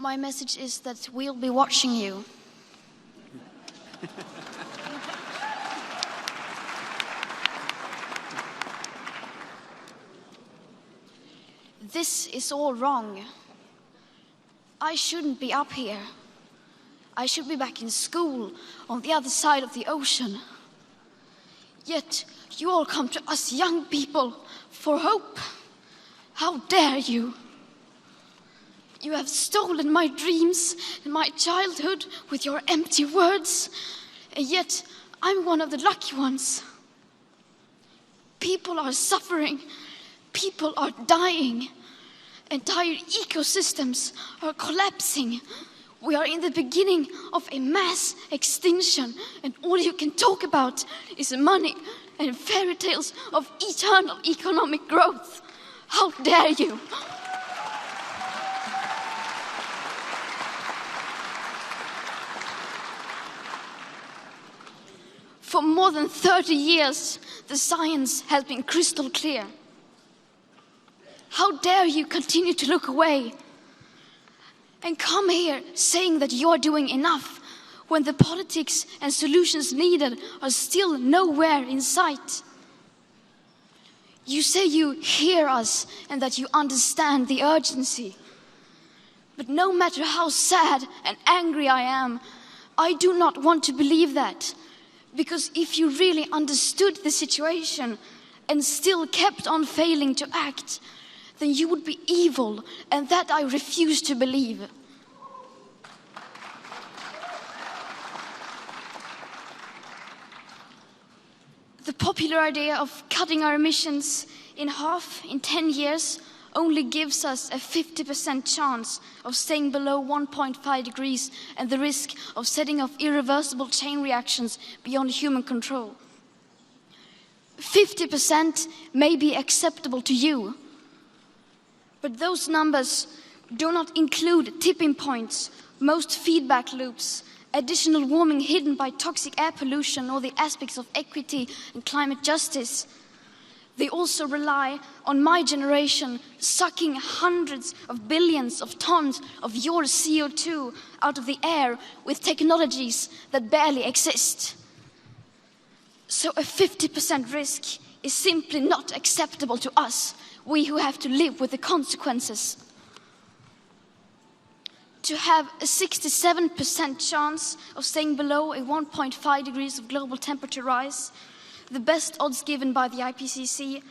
My message is that we'll be watching you. This is all wrong. I shouldn't be up here. I should be back in school on the other side of the ocean. Yet you all come to us young people for hope. How dare you? You have stolen my dreams and my childhood with your empty words, and yet I'm one of the lucky ones. People are suffering, people are dying, entire ecosystems are collapsing. We are in the beginning of a mass extinction, and all you can talk about is money and fairy tales of eternal economic growth. How dare you? For more than 30 years, the science has been crystal clear. How dare you continue to look away and come here saying that you're doing enough when the politics and solutions needed are still nowhere in sight? You say you hear us and that you understand the urgency. But no matter how sad and angry I am, I do not want to believe that. Because if you really understood the situation and still kept on failing to act, then you would be evil, and that I refuse to believe. The popular idea of cutting our emissions in half in 10 years only gives us a 50% chance of staying below 1.5 degrees and the risk of setting off irreversible chain reactions beyond human control. 50% may be acceptable to you, but those numbers do not include tipping points, most feedback loops, additional warming hidden by toxic air pollution, or the aspects of equity and climate justice. They also rely on my generation sucking hundreds of billions of tons of your CO2 out of the air with technologies that barely exist. So a 50% risk is simply not acceptable to us, we who have to live with the consequences. To have a 67% chance of staying below a 1.5 degrees of global temperature rise, the best odds given by the IPCC,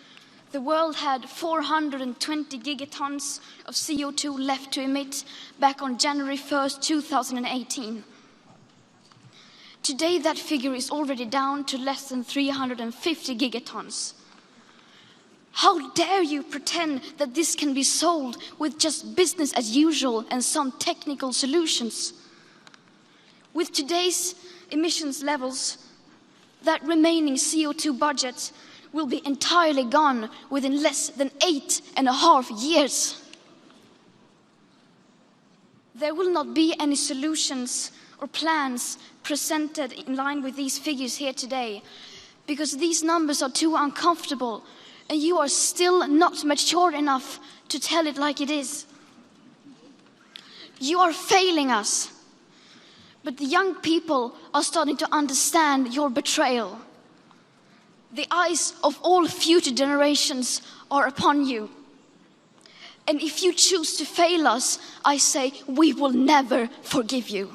the world had 420 gigatons of CO2 left to emit back on January 1st, 2018. Today, that figure is already down to less than 350 gigatons. How dare you pretend that this can be solved with just business as usual and some technical solutions? With today's emissions levels, that remaining CO2 budget will be entirely gone within less than 8.5 years. There will not be any solutions or plans presented in line with these figures here today, because these numbers are too uncomfortable and you are still not mature enough to tell it like it is. You are failing us. But the young people are starting to understand your betrayal. The eyes of all future generations are upon you. And if you choose to fail us, I say we will never forgive you.